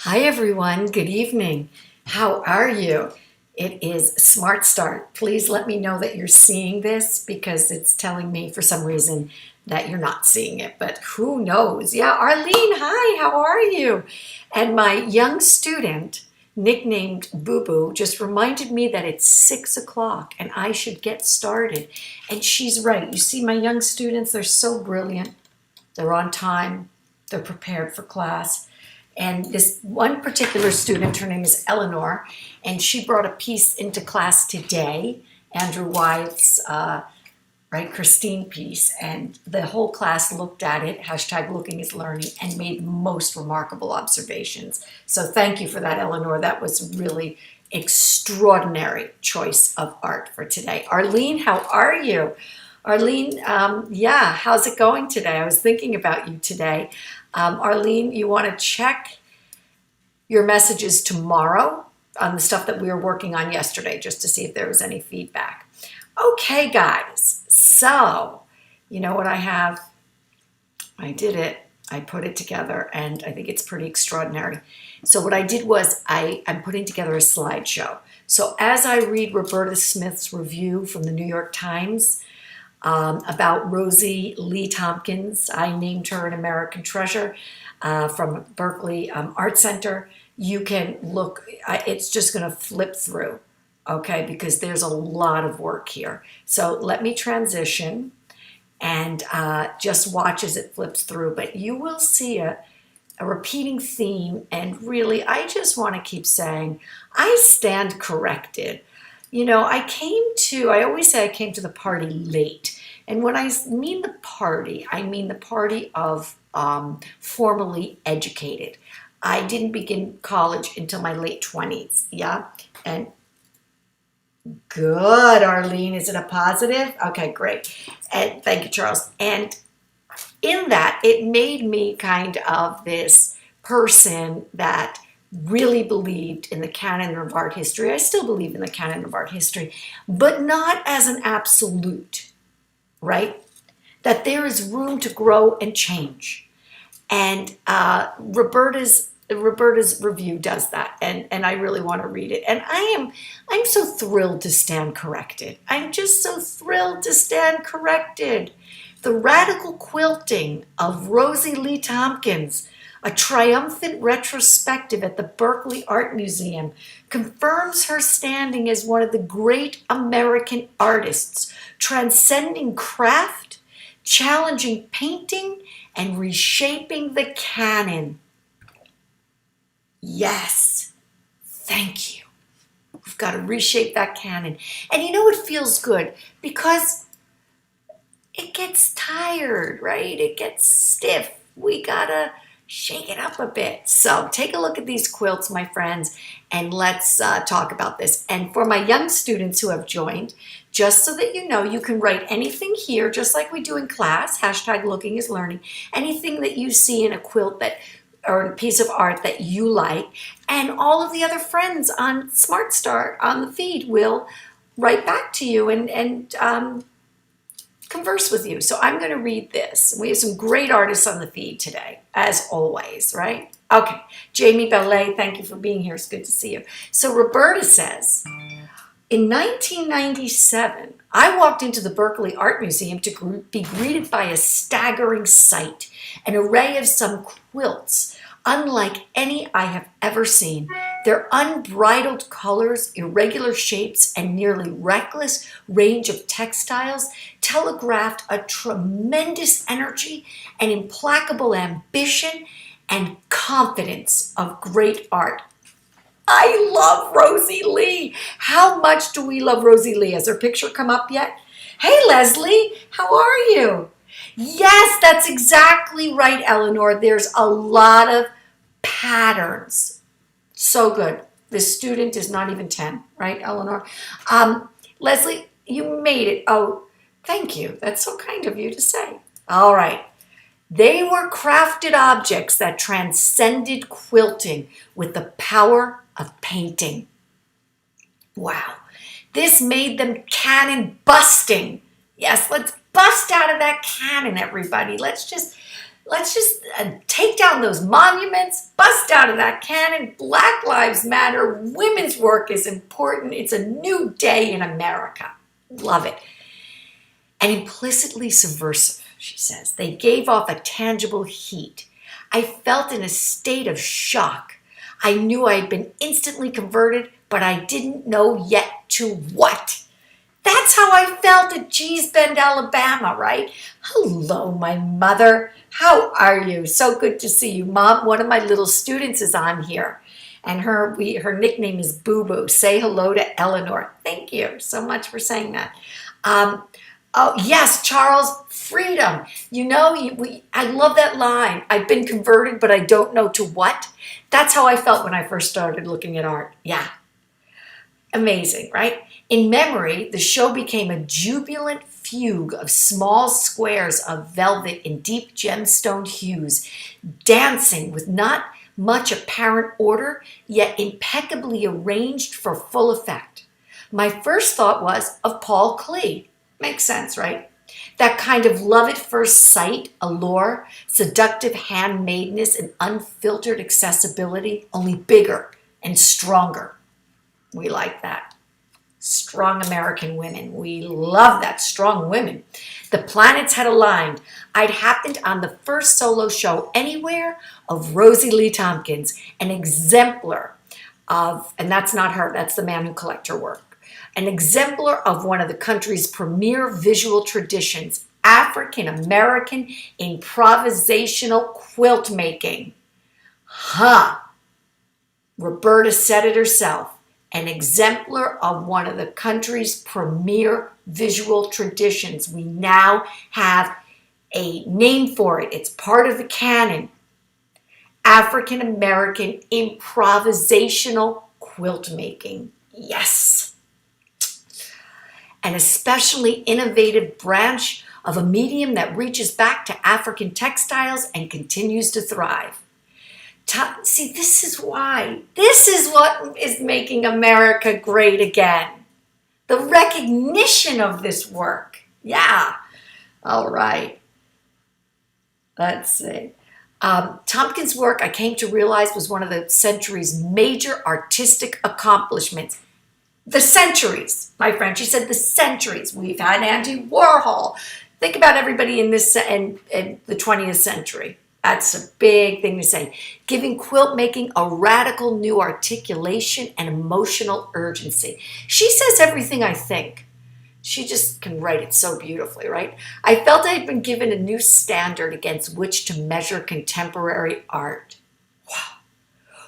Hi everyone, good evening. How are you? It is smART stART. Please let me know that you're seeing this because it's telling me for some reason that you're not seeing it, but who knows? Yeah, Arlene, hi, how are you? And my young student, nicknamed Boo Boo, just reminded me that it's 6 o'clock and I should get started. And she's right. You see, my young students, they're so brilliant. They're on time. They're prepared for class. And this one particular student, her name is Eleanor, and she brought a piece into class today, Andrew Wyeth's Christine piece, and the whole class looked at it, hashtag looking is learning, and made most remarkable observations. So thank you for that, Eleanor. That was really extraordinary choice of art for today. Arlene, how are you? Arlene, yeah, how's it going today? I was thinking about you today. Arlene, you want to check your messages tomorrow on the stuff that we were working on yesterday, just to see if there was any feedback. Okay, guys, so you know what I have? I did it. I put it together, and I think it's pretty extraordinary. So what I did was I'm putting together a slideshow. So as I read Roberta Smith's review from the New York Times, about Rosie Lee Tompkins. I named her an American treasure from Berkeley Art Center. You can look, it's just going to flip through, okay, because there's a lot of work here. So let me transition and just watch as it flips through. But you will see a repeating theme, and really, I just want to keep saying, I stand corrected. You know, I always say I came to the party late. And when I mean the party, I mean the party of formally educated. I didn't begin college until my late 20s, yeah? And good, Arlene. Is it a positive? Okay, great. And thank you, Charles. And in that, it made me kind of this person that really believed in the canon of art history. I still believe in the canon of art history, but not as an absolute, right? That there is room to grow and change. And Roberta's review does that, and I really want to read it. And I'm so thrilled to stand corrected. I'm just so thrilled to stand corrected. The radical quilting of Rosie Lee Tompkins, a triumphant retrospective at the Berkeley Art Museum, confirms her standing as one of the great American artists, transcending craft, challenging painting, and reshaping the canon. Yes, thank you. We've got to reshape that canon. And you know, it feels good because it gets tired, right? It gets stiff. We gotta shake it up a bit. So take a look at these quilts, my friends, and let's talk about this. And for my young students who have joined, just so that you know, you can write anything here, just like we do in class, hashtag looking is learning, anything that you see in a quilt that or a piece of art that you like, and all of the other friends on smART stART on the feed will write back to you and converse with you. So I'm going to read this. We have some great artists on the feed today, as always, right? Okay, Jamie Ballet, thank you for being here. It's good to see you. So Roberta says, in 1997, I walked into the Berkeley Art Museum to be greeted by a staggering sight, an array of some quilts, unlike any I have ever seen. Their unbridled colors, irregular shapes, and nearly reckless range of textiles telegraphed a tremendous energy and implacable ambition and confidence of great art. I love Rosie Lee. How much do we love Rosie Lee? Has her picture come up yet? Hey, Leslie, how are you? Yes, that's exactly right, Eleanor. There's a lot of patterns. So good. This student is not even 10, right, Eleanor? Leslie, you made it. Oh, thank you. That's so kind of you to say. All right. They were crafted objects that transcended quilting with the power of painting. Wow. This made them cannon busting. Yes, let's bust out of that cannon, everybody. Let's just Let's just take down those monuments, bust out of that cannon. Black Lives Matter. Women's work is important. It's a new day in America. Love it. And implicitly subversive, she says. They gave off a tangible heat. I felt in a state of shock. I knew I had been instantly converted, but I didn't know yet to what. That's how I felt at Gee's Bend, Alabama, right? Hello, my mother. How are you? So good to see you, Mom. One of my little students is on here, and her nickname is Boo Boo. Say hello to Eleanor. Thank you so much for saying that. Oh, yes, Charles, freedom. You know, I love that line. I've been converted, but I don't know to what. That's how I felt when I first started looking at art. Yeah. Amazing, right? In memory, the show became a jubilant fugue of small squares of velvet in deep gemstone hues, dancing with not much apparent order, yet impeccably arranged for full effect. My first thought was of Paul Klee. Makes sense, right? That kind of love at first sight, allure, seductive handmaidness, and unfiltered accessibility, only bigger and stronger. We like that. Strong American women. We love that. Strong women. The planets had aligned. I'd happened on the first solo show anywhere of Rosie Lee Tompkins, an exemplar of, and that's not her, that's the man who collects her work. An exemplar of one of the country's premier visual traditions, African-American improvisational quilt making. Roberta said it herself, an exemplar of one of the country's premier visual traditions. We now have a name for it. It's part of the canon. African-American improvisational quilt making. Yes. An especially innovative branch of a medium that reaches back to African textiles and continues to thrive. See, this is why. This is what is making America great again. The recognition of this work. Yeah. All right. Let's see. Tompkins' work, I came to realize, was one of the century's major artistic accomplishments. The centuries, my friend. She said the centuries. We've had Andy Warhol. Think about everybody in this in the 20th century. That's a big thing to say. Giving quilt making a radical new articulation and emotional urgency. She says everything I think. She just can write it so beautifully, right? I felt I had been given a new standard against which to measure contemporary art. Wow.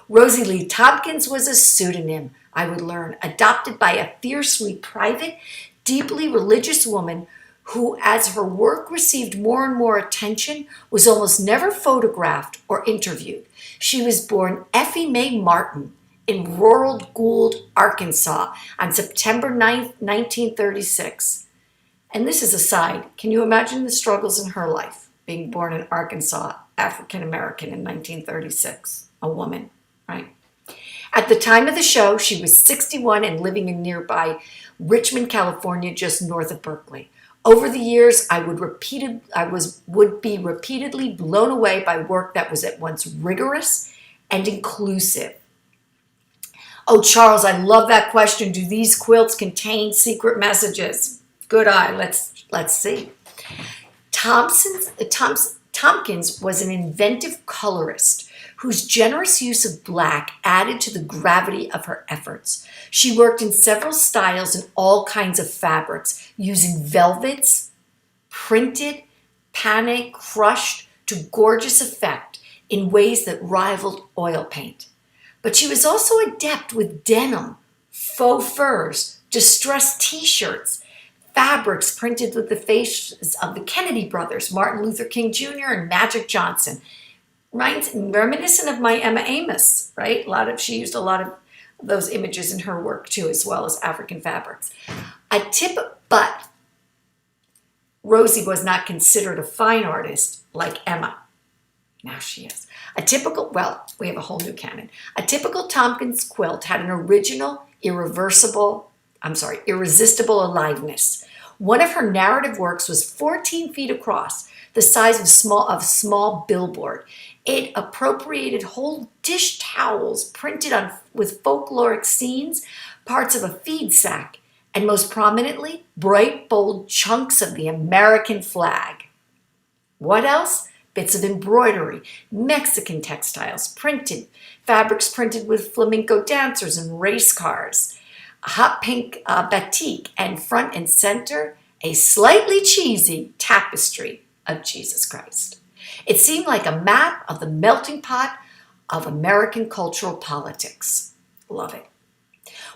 Rosie Lee Tompkins was a pseudonym, I would learn, adopted by a fiercely private, deeply religious woman who, as her work received more and more attention, was almost never photographed or interviewed. She was born Effie Mae Martin in rural Gould, Arkansas on September 9th, 1936. And this is a side. Can you imagine the struggles in her life, being born in Arkansas, African American in 1936, a woman, right? At the time of the show, she was 61 and living in nearby Richmond, California, just north of Berkeley. Over the years, I would be repeatedly blown away by work that was at once rigorous and inclusive. Oh, Charles, I love that question. Do these quilts contain secret messages? Good eye. Let's see. Tompkins was an inventive colorist whose generous use of black added to the gravity of her efforts. She worked in several styles and all kinds of fabrics, using velvets, printed, pané, crushed to gorgeous effect in ways that rivaled oil paint. But she was also adept with denim, faux furs, distressed t-shirts, fabrics printed with the faces of the Kennedy brothers, Martin Luther King Jr. and Magic Johnson. Reminiscent of my Emma Amos, right? She used a lot of those images in her work too, as well as African fabrics. But Rosie was not considered a fine artist like Emma. Now she is. We have a whole new canon. A typical Tompkins quilt had an original, irresistible aliveness. One of her narrative works was 14 feet across, the size of small billboard. It appropriated whole dish towels printed on with folkloric scenes, parts of a feed sack, and most prominently, bright, bold chunks of the American flag. What else? Bits of embroidery, Mexican textiles, fabrics printed with flamenco dancers and race cars, a hot pink batik, and front and center, a slightly cheesy tapestry of Jesus Christ. It seemed like a map of the melting pot of American cultural politics. Love it.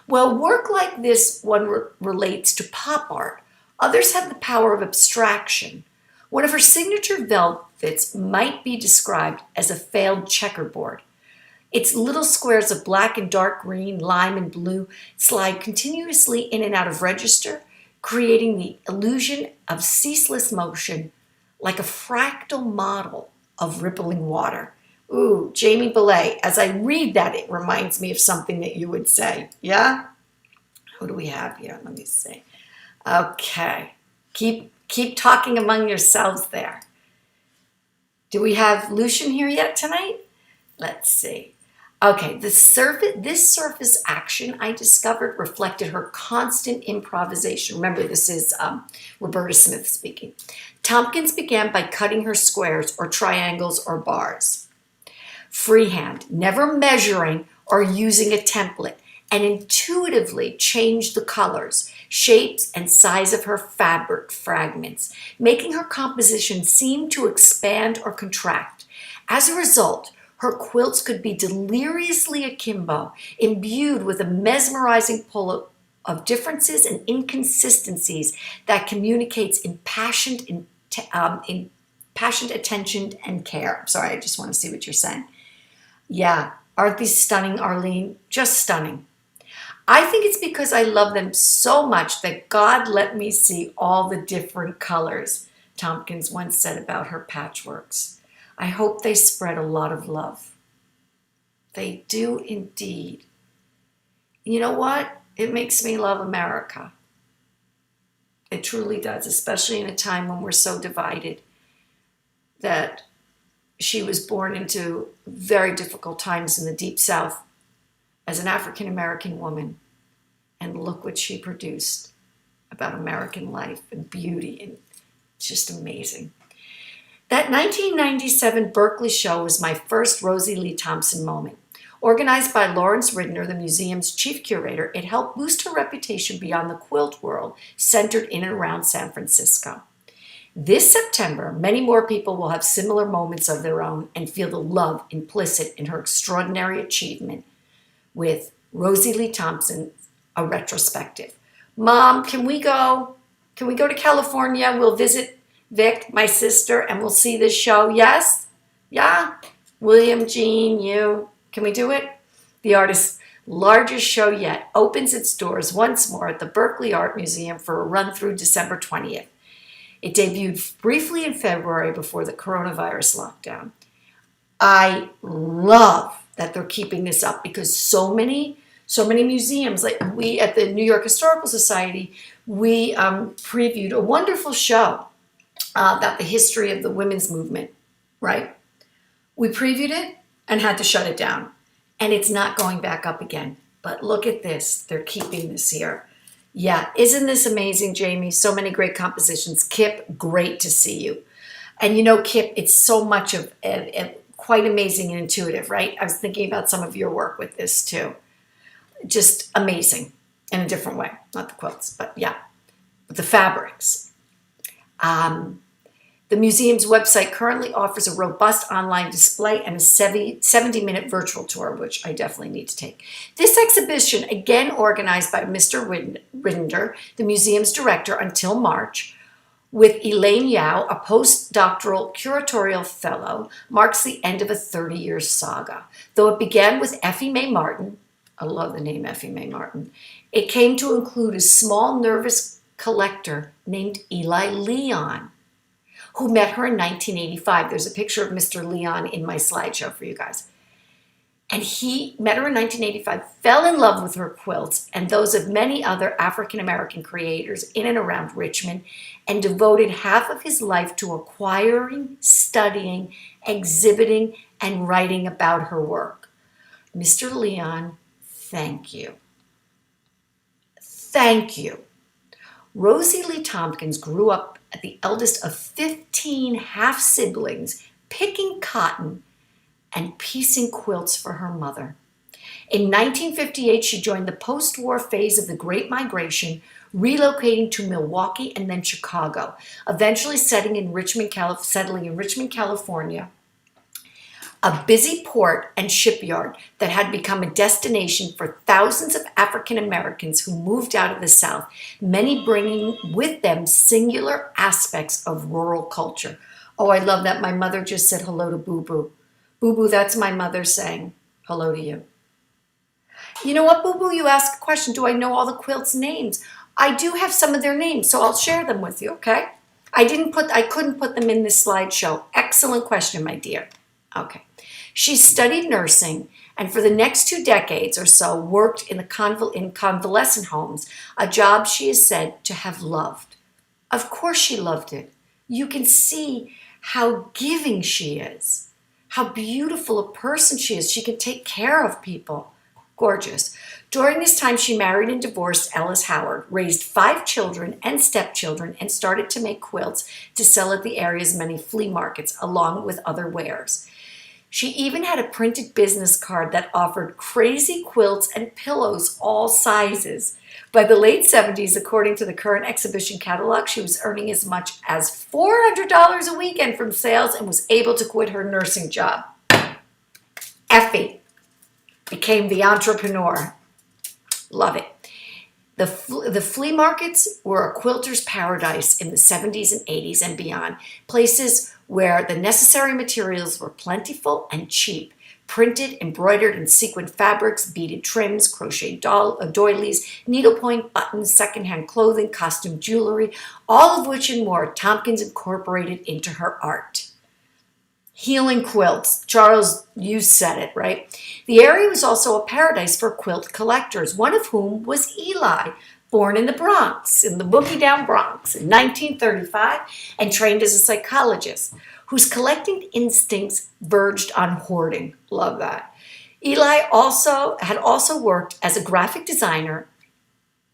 Well, work like this one relates to pop art. Others have the power of abstraction. One of her signature velvets might be described as a failed checkerboard. Its little squares of black and dark green, lime and blue slide continuously in and out of register, creating the illusion of ceaseless motion like a fractal model of rippling water. Ooh, Jamie Belay, as I read that, it reminds me of something that you would say. Yeah? Who do we have here? Let me see. Okay. Keep talking among yourselves there. Do we have Lucian here yet tonight? Let's see. Okay, this surface action I discovered reflected her constant improvisation. Remember, this is Roberta Smith speaking. Tompkins began by cutting her squares or triangles or bars. Freehand, never measuring or using a template, and intuitively changed the colors, shapes, and size of her fabric fragments, making her composition seem to expand or contract. As a result, her quilts could be deliriously akimbo, imbued with a mesmerizing pull of differences and inconsistencies that communicates impassioned attention and care. Sorry, I just want to see what you're saying. Yeah, aren't these stunning, Arlene? Just stunning. I think it's because I love them so much that God let me see all the different colors, Tompkins once said about her patchworks. I hope they spread a lot of love. They do indeed. You know what? It makes me love America. It truly does, especially in a time when we're so divided, that she was born into very difficult times in the Deep South as an African-American woman, and look what she produced about American life and beauty, and it's just amazing. That 1997 Berkeley show was my first Rosie Lee Thompson moment. Organized by Lawrence Ridner, the museum's chief curator, it helped boost her reputation beyond the quilt world, centered in and around San Francisco. This September, many more people will have similar moments of their own and feel the love implicit in her extraordinary achievement with Rosie Lee Thompson, a retrospective. Mom, can we go? Can we go to California? We'll visit Vic, my sister, and we'll see this show. Yes? Yeah? William, Jean, you. Can we do it? The artist's largest show yet opens its doors once more at the Berkeley Art Museum for a run through December 20th. It debuted briefly in February before the coronavirus lockdown. I love that they're keeping this up because so many museums, like we at the New York Historical Society, we previewed a wonderful show about the history of the women's movement, right? We previewed it and had to shut it down. And it's not going back up again. But look at this. They're keeping this here. Yeah, isn't this amazing, Jamie? So many great compositions. Kip, great to see you. And you know, Kip, it's so much of quite amazing and intuitive, right? I was thinking about some of your work with this too. Just amazing in a different way. Not the quilts, but yeah, the fabrics. The museum's website currently offers a robust online display and a 70-minute virtual tour, which I definitely need to take. This exhibition, again organized by Mr. Rinder, the museum's director, until March, with Elaine Yao, a postdoctoral curatorial fellow, marks the end of a 30-year saga. Though it began with Effie Mae Martin, I love the name Effie Mae Martin, it came to include a small nervous collector named Eli Leon, who met her in 1985. There's a picture of Mr. Leon in my slideshow for you guys. And he met her in 1985, fell in love with her quilts and those of many other African-American creators in and around Richmond, and devoted half of his life to acquiring, studying, exhibiting, and writing about her work. Mr. Leon, thank you. Thank you. Rosie Lee Tompkins grew up the eldest of 15 half-siblings, picking cotton and piecing quilts for her mother. In 1958, she joined the post-war phase of the Great Migration, relocating to Milwaukee and then Chicago, eventually settling in Richmond, California, a busy port and shipyard that had become a destination for thousands of African Americans who moved out of the South, many bringing with them singular aspects of rural culture. Oh, I love that. My mother just said hello to Boo Boo. Boo Boo, that's my mother saying hello to you. You know what, Boo Boo? You asked a question. Do I know all the quilts' names? I do have some of their names, so I'll share them with you, okay? I couldn't put them in this slideshow. Excellent question, my dear. Okay. She studied nursing and for the next 2 decades or so worked in convalescent homes, a job she is said to have loved. Of course she loved it. You can see how giving she is, how beautiful a person she is. She can take care of people. Gorgeous. During this time, she married and divorced Ellis Howard, raised 5 children and stepchildren, and started to make quilts to sell at the area's many flea markets, along with other wares. She even had a printed business card that offered crazy quilts and pillows, all sizes. By the late 70s, according to the current exhibition catalog, she was earning as much as $400 a weekend from sales and was able to quit her nursing job. Effie became the entrepreneur. Love it. The flea markets were a quilter's paradise in the 70s and 80s and beyond, places where the necessary materials were plentiful and cheap. Printed, embroidered, and sequined fabrics, beaded trims, crocheted doilies, needlepoint buttons, secondhand clothing, costume jewelry, all of which and more Tompkins incorporated into her art. Healing quilts. Charles, you said it, right? The area was also a paradise for quilt collectors, one of whom was Eli, born in the Bronx, in the Boogie Down Bronx in 1935, and trained as a psychologist, whose collecting instincts verged on hoarding. Love that. Eli had also worked as a graphic designer.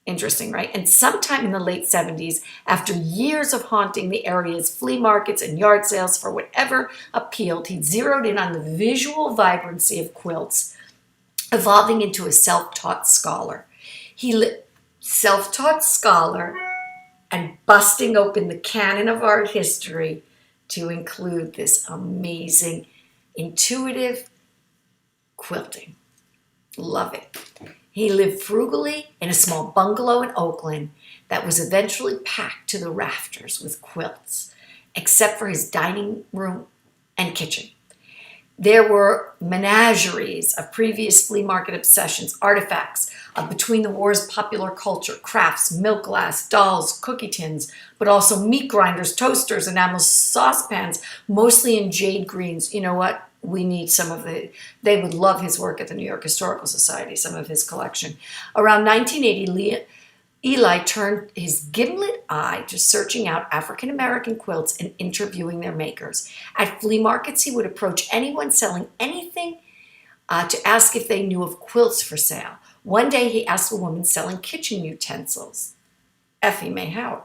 Interesting, right? And sometime in the late 70s, after years of haunting the area's flea markets and yard sales for whatever appealed, he zeroed in on the visual vibrancy of quilts, evolving into a self-taught scholar. Self-taught scholar and busting open the canon of art history to include this amazing, intuitive quilting. Love it. He lived frugally in a small bungalow in Oakland that was eventually packed to the rafters with quilts, except for his dining room and kitchen. There were menageries of previous flea market obsessions, artifacts of between the wars popular culture, crafts, milk glass, dolls, cookie tins, but also meat grinders, toasters, enamel saucepans, mostly in jade greens. You know what? We need some of they would love his work at the New York Historical Society, some of his collection. Around 1980, Eli turned his gimlet eye to searching out African-American quilts and interviewing their makers. At flea markets, he would approach anyone selling anything to ask if they knew of quilts for sale. One day, he asked a woman selling kitchen utensils, Effie Mae Howard.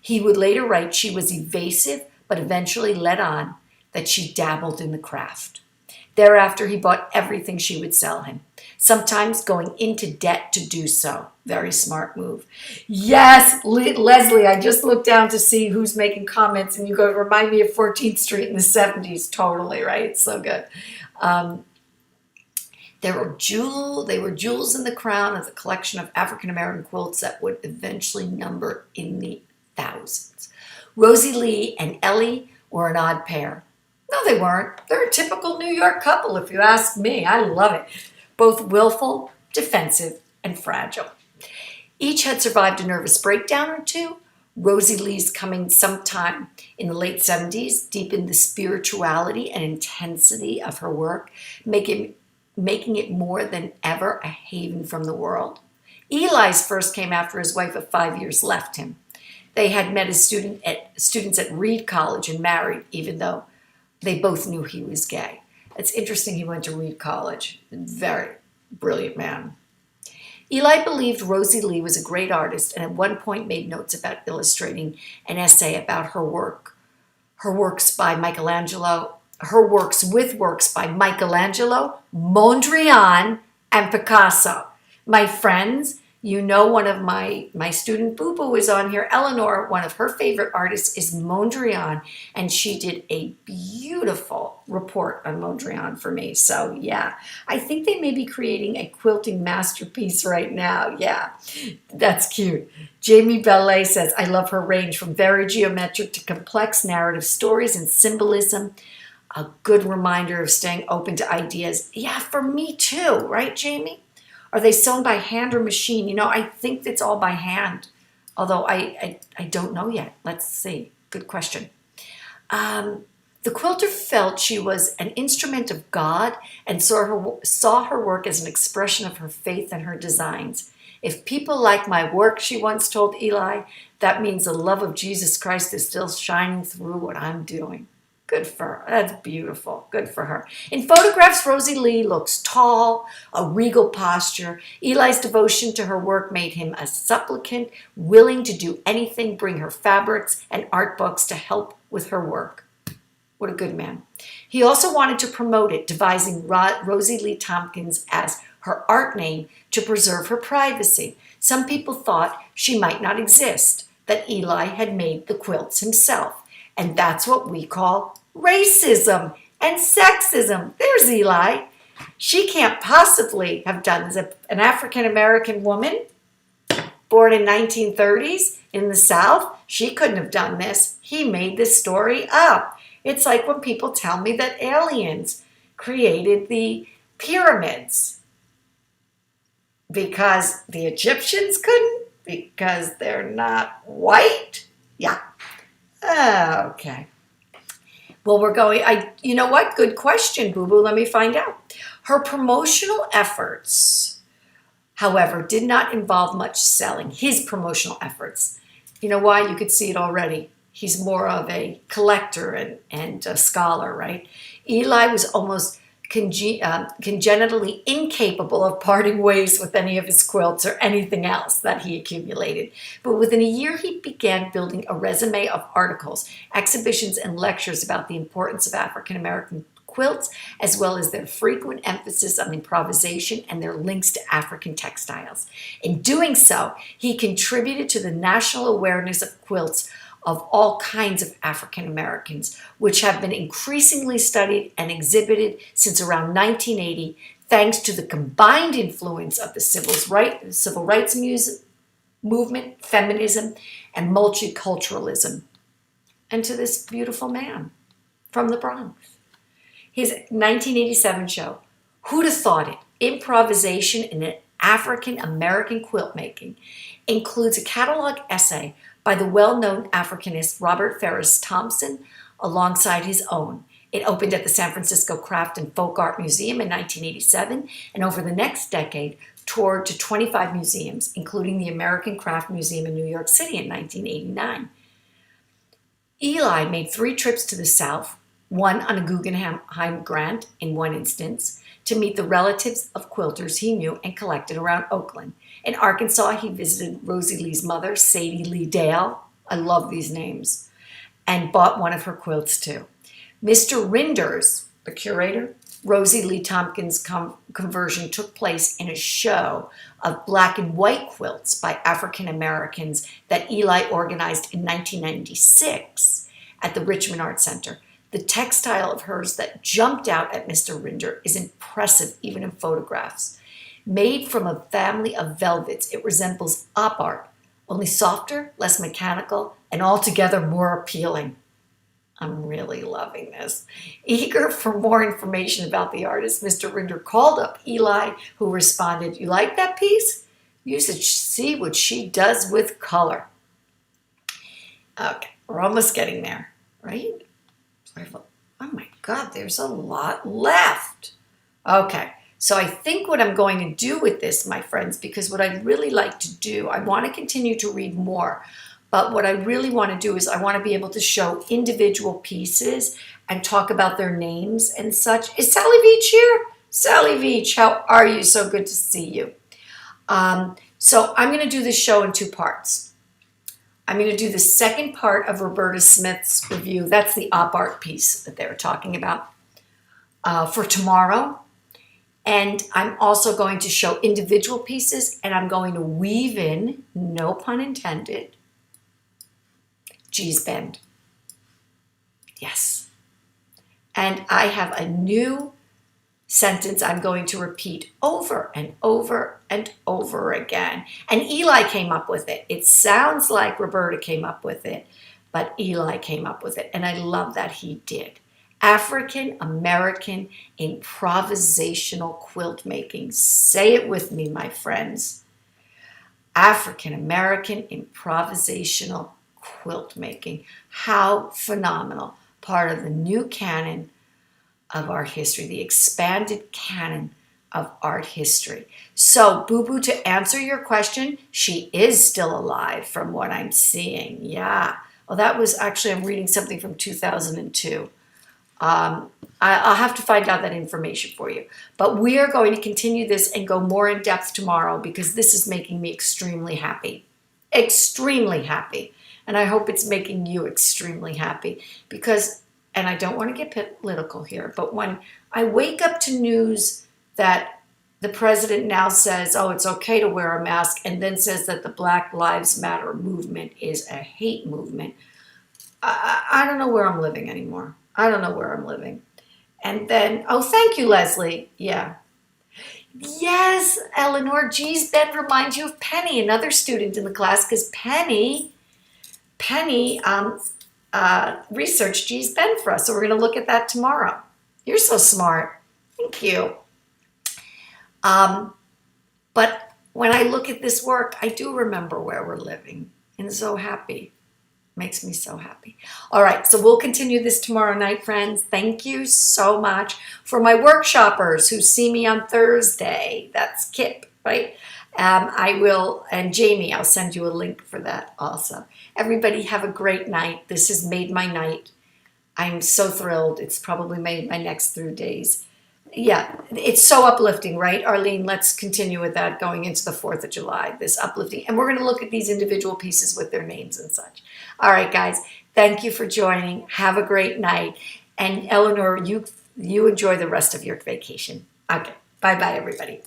He would later write she was evasive, but eventually let on that she dabbled in the craft. Thereafter, he bought everything she would sell him, sometimes going into debt to do so. Very smart move. Yes, Leslie, I just looked down to see who's making comments, and you go, remind me of 14th Street in the 70s. Totally, right? So good. They were jewels in the crown of the collection of African-American quilts that would eventually number in the thousands. Rosie Lee and Ellie were an odd pair. No, they weren't. They're a typical New York couple, if you ask me. I love it. Both willful, defensive, and fragile. Each had survived a nervous breakdown or two. Rosie Lee's coming sometime in the late 70s deepened the spirituality and intensity of her work, making making it more than ever a haven from the world. Eli's first came after his wife of 5 years left him. They had met as students at Reed College and married, even though they both knew he was gay. It's interesting he went to Reed College. Very brilliant man. Eli believed Rosie Lee was a great artist and at one point made notes about illustrating an essay about her works with works by Michelangelo, Mondrian, and Picasso. My friends, you know one of my student Boo Boo is on here. Eleanor, one of her favorite artists is Mondrian, and she did a beautiful report on Mondrian for me. So yeah, I think they may be creating a quilting masterpiece right now. Yeah, that's cute. Jamie Bellet says, I love her range from very geometric to complex narrative stories and symbolism. A good reminder of staying open to ideas. Yeah, for me too, right, Jamie? Are they sewn by hand or machine? You know, I think it's all by hand, although I don't know yet. Let's see. Good question. The quilter felt she was an instrument of God and saw her work as an expression of her faith and her designs. If people like my work, she once told Eli, that means the love of Jesus Christ is still shining through what I'm doing. Good for her. That's beautiful. Good for her. In photographs, Rosie Lee looks tall, a regal posture. Eli's devotion to her work made him a supplicant, willing to do anything, bring her fabrics and art books to help with her work. What a good man. He also wanted to promote it, devising Rosie Lee Tompkins as her art name to preserve her privacy. Some people thought she might not exist, that Eli had made the quilts himself. And that's what we call racism and sexism. There's Eli. She can't possibly have done this. An African-American woman born in 1930s in the South, she couldn't have done this. He made this story up. It's like when people tell me that aliens created the pyramids because the Egyptians couldn't, because they're not white. Yeah. Okay. Well, you know what? Good question, Boo Boo. Let me find out. Her promotional efforts, however, did not involve much selling. His promotional efforts. You know why? You could see it already. He's more of a collector and a scholar, right? Eli was almost congenitally incapable of parting ways with any of his quilts or anything else that he accumulated. But within a year, he began building a resume of articles, exhibitions, and lectures about the importance of African-American quilts, as well as their frequent emphasis on improvisation and their links to African textiles. In doing so, he contributed to the national awareness of quilts of all kinds of African Americans, which have been increasingly studied and exhibited since around 1980, thanks to the combined influence of the civil rights movement, feminism, and multiculturalism, and to this beautiful man from the Bronx. His 1987 show, Who'd Have Thought It? Improvisation in an African American Quilt Making, includes a catalog essay by the well-known Africanist Robert Ferris Thompson alongside his own. It opened at the San Francisco Craft and Folk Art Museum in 1987 and over the next decade toured to 25 museums, including the American Craft Museum in New York City in 1989. Eli made 3 trips to the South, one on a Guggenheim grant in one instance, to meet the relatives of quilters he knew and collected around Oakland. In Arkansas, he visited Rosie Lee's mother, Sadie Lee Dale. I love these names. And bought one of her quilts too. Mr. Rinders, the curator, Rosie Lee Tompkins' conversion took place in a show of black and white quilts by African Americans that Eli organized in 1996 at the Richmond Art Center. The textile of hers that jumped out at Mr. Rinder is impressive even in photographs. Made from a family of velvets, it resembles op art, only softer, less mechanical, and altogether more appealing. I'm really loving this. Eager for more information about the artist, Mr. Rinder called up Eli, who responded, "You like that piece? You should see what she does with color." Okay, we're almost getting there, right? Oh my God, there's a lot left. Okay, So I think what I'm going to do with this, my friends, because what I really like to do, I want to continue to read more, but what I really want to do is I want to be able to show individual pieces and talk about their names and such. Is Sally Veach here? Sally Veach, how are you? So good to see you. So I'm going to do this show in 2 parts. I'm going to do the second part of Roberta Smith's review. That's the op art piece that they were talking about for tomorrow. And I'm also going to show individual pieces, and I'm going to weave in, no pun intended, G's bend. Yes. And I have a new sentence I'm going to repeat over and over and over again. And Eli came up with it. It sounds like Roberta came up with it, but Eli came up with it. And I love that he did. African American improvisational quilt making. Say it with me, my friends. African American improvisational quilt making. How phenomenal. Part of the new canon of art history, the expanded canon of art history. So, Boo Boo, to answer your question, she is still alive from what I'm seeing. Yeah. Well, that was actually, I'm reading something from 2002. I'll have to find out that information for you. But we are going to continue this and go more in depth tomorrow because this is making me extremely happy. Extremely happy. And I hope it's making you extremely happy because, and I don't want to get political here, but when I wake up to news that the president now says, oh, it's okay to wear a mask, and then says that the Black Lives Matter movement is a hate movement, I don't know where I'm living anymore. I don't know where I'm living. And then, oh, thank you, Leslie. Yeah. Yes, Eleanor, G's bend reminds you of Penny, another student in the class, because Penny researched G's bend for us. So we're going to look at that tomorrow. You're so smart. Thank you. But when I look at this work, I do remember where we're living and so happy. Makes me so happy. All right, so we'll continue this tomorrow night, friends. Thank you so much. For my workshoppers who see me on Thursday, that's Kip, right? I will, and Jamie, I'll send you a link for that also. Everybody have a great night. This has made my night. I'm so thrilled. It's probably made my next 3 days. Yeah, it's so uplifting, right, Arlene? Let's continue with that going into the 4th of July, this uplifting. And we're going to look at these individual pieces with their names and such. All right, guys, thank you for joining. Have a great night. And Eleanor, you enjoy the rest of your vacation. Okay, bye-bye, everybody.